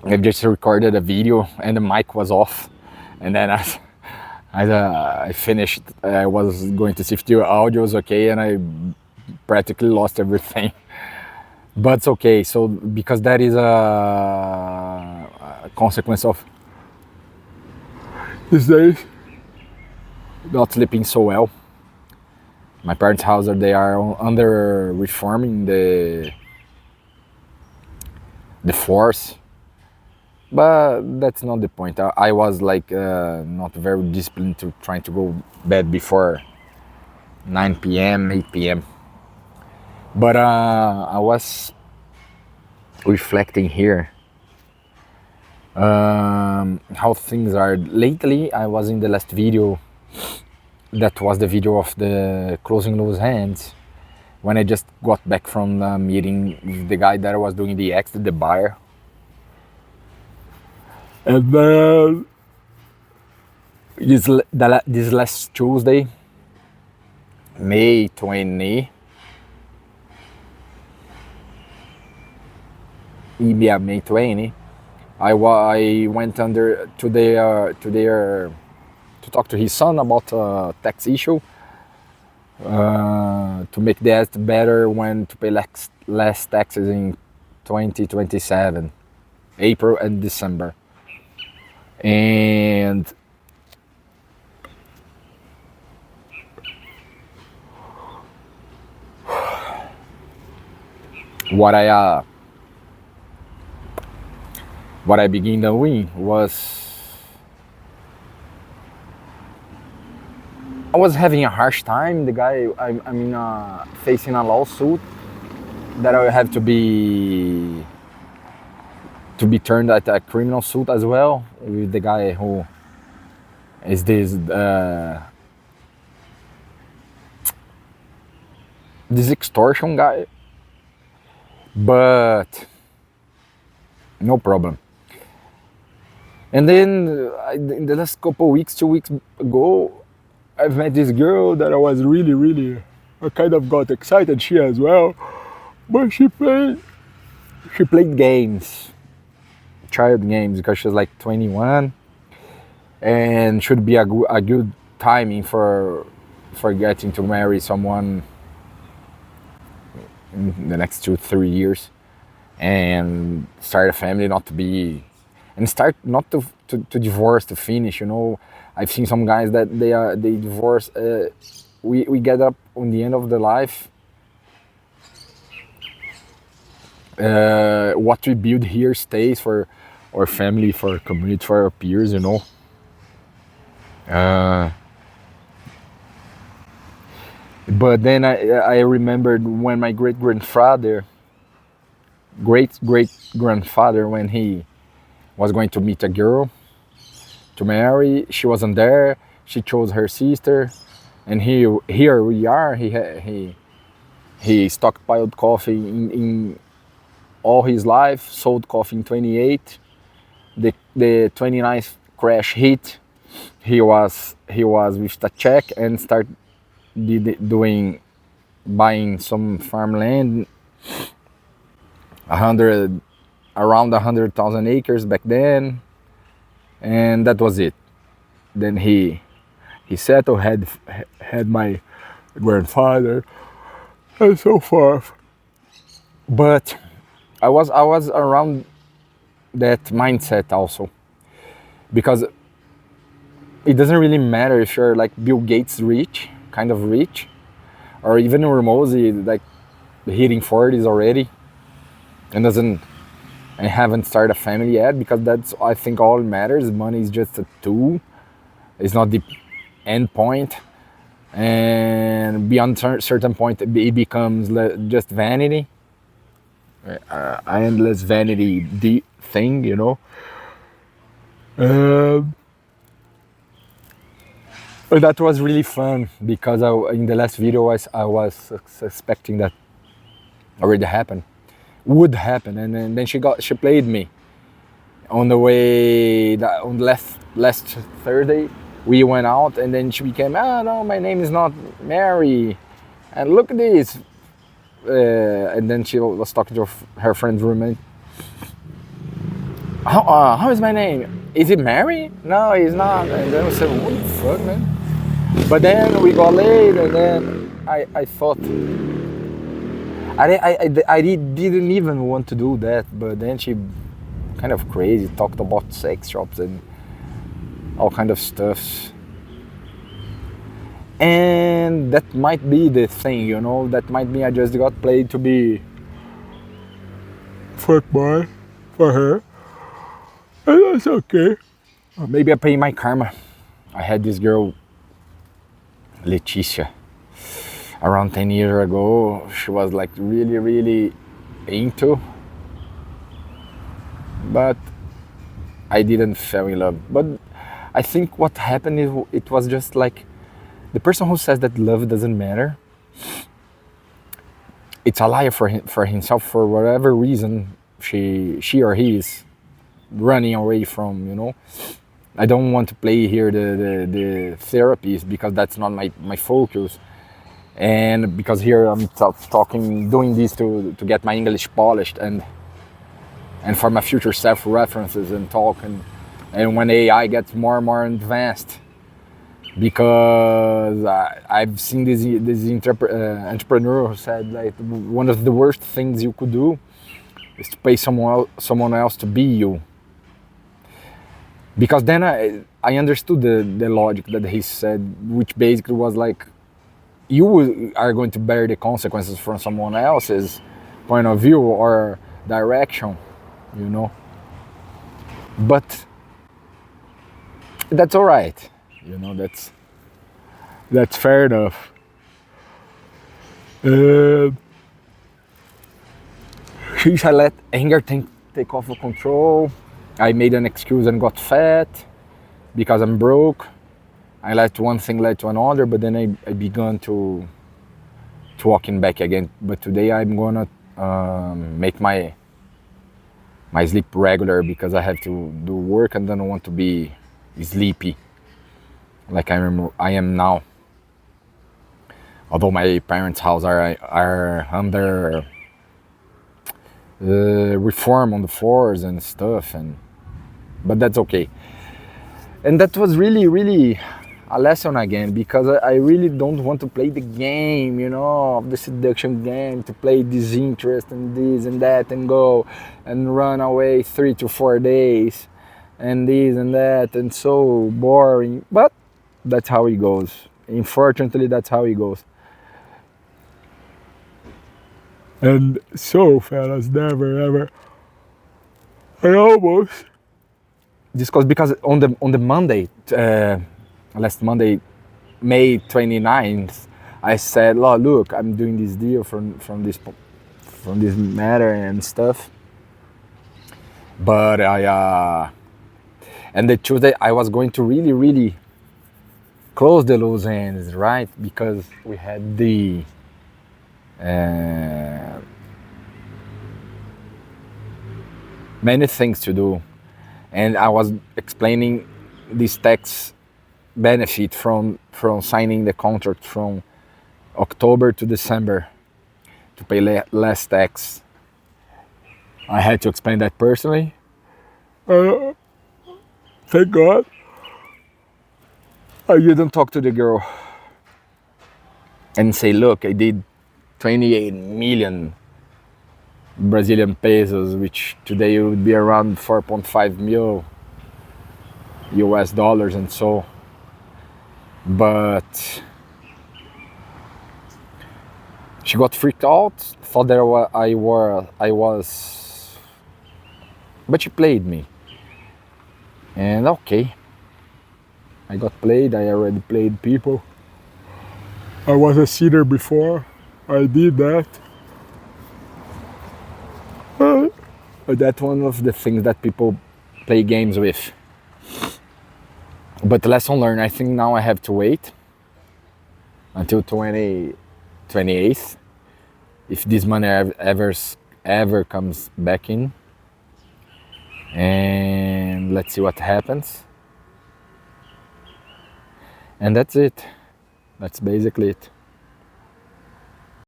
I just recorded a video and the mic was off, and then I finished. I was going to see if the audio was okay, and I practically lost everything. But it's okay. So because that is a consequence of these days not sleeping so well. My parents' house, they are under reforming the force, but that's not the point. I was like not very disciplined to trying to go bed before 9 p.m., 8 p.m. But I was reflecting here how things are lately. I was in the last video, that was the video of the closing loose hands, when I just got back from the meeting with the guy that was doing the exit, the buyer. And then this last Tuesday, May 20, yeah, May 20, I went under to talk to his son about a tax issue, to make that better when to pay less taxes in 2027, April and December. And what I began doing was, I was having a harsh time. The guy, I'm facing a lawsuit that I have to be turned at a criminal suit as well, with the guy who is this extortion guy. But no problem. And then in the last couple weeks, 2 weeks ago, I've met this girl that I was really, I kind of got excited, she as well. But she played games, child games, because she's like 21, and should be a good timing for getting to marry someone in the next 2-3 years, and start a family, not to divorce to finish. I've seen some guys that they divorce. We get up on the end of the life. What we build here stays for our family, for our community, for our peers. But then I remembered when my great grandfather, when he was going to meet a girl to marry, she wasn't there. She chose her sister, and here we are. He stockpiled coffee in all his life. Sold coffee in 28. The 29th crash hit. He was with the check and start buying some farmland, around 100,000 acres back then, and that was it. Then he settled, had my grandfather, and so forth. But I was around that mindset also, because it doesn't really matter if you're like Bill Gates rich, kind of rich, or even Ramosi, like hitting 40s already, and haven't started a family yet, because that's, I think, all matters. Money is just a tool. It's not the end point, and beyond certain point, it becomes just vanity, endless vanity thing. That was really fun, because in the last video I was suspecting that already would happen, and then she played me on the way on last Thursday. We went out, and then she became, no, my name is not Mary, and look at this, and then she was talking to her friend's roommate, how is my name? Is it Mary? No, it's not. And then we said, what the fuck, man? But then we got late, and then I thought I didn't even want to do that. But then she kind of crazy talked about sex shops and all kind of stuff. And that might be the thing, you know. That might be I just got played to be fuck boy for her, and that's okay. Maybe I pay my karma. I had this girl, Leticia, around 10 years ago. She was like really, really into, but I didn't fall in love. But I think what happened is it was just like the person who says that love doesn't matter. It's a liar for himself for whatever reason she or he is running away from. You know, I don't want to play here the therapies because that's not my focus. And because here I'm talking, doing this to get my English polished and for my future self references and talk and when AI gets more and more advanced, because I've seen this entrepreneur who said like one of the worst things you could do is to pay someone else to be you, because then I understood the logic that he said, which basically was like you are going to bear the consequences from someone else's point of view or direction, you know. But that's all right, you know. That's fair enough. Uh, Since I let anger take off of control, I made an excuse and got fat because I'm broke. I let one thing lead to another, but then I began to walking back again. But today I'm gonna make my sleep regular because I have to do work and don't want to be sleepy like I am now. Although my parents' house are under reform on the floors and stuff, and but that's okay. And that was really, really a lesson again, because I really don't want to play the game, you know, of the seduction game, to play disinterest and this and that and go and run away 3 to 4 days and this and that and so boring. But that's how it goes. Unfortunately, that's how it goes. And so, fellas, never ever. I almost discussed because on the Monday, last Monday, May 29th, I said, "Oh, look, I'm doing this deal from this matter and stuff." But and the Tuesday I was going to really, really close the loose ends, right? Because we had the many things to do, and I was explaining this tax benefit from signing the contract from October to December to pay less tax. I had to explain that personally. Thank God I didn't talk to the girl and say, look, I did 28 million Brazilian pesos, which today would be around 4.5 mil US dollars and so. But she got freaked out, thought that I was, but she played me. And okay, I got played, I already played people. I was a cheater before, I did that. That's one of the things that people play games with. But lesson learned, I think now I have to wait until 28th. If this money ever comes back in. And let's see what happens. And that's it. That's basically it.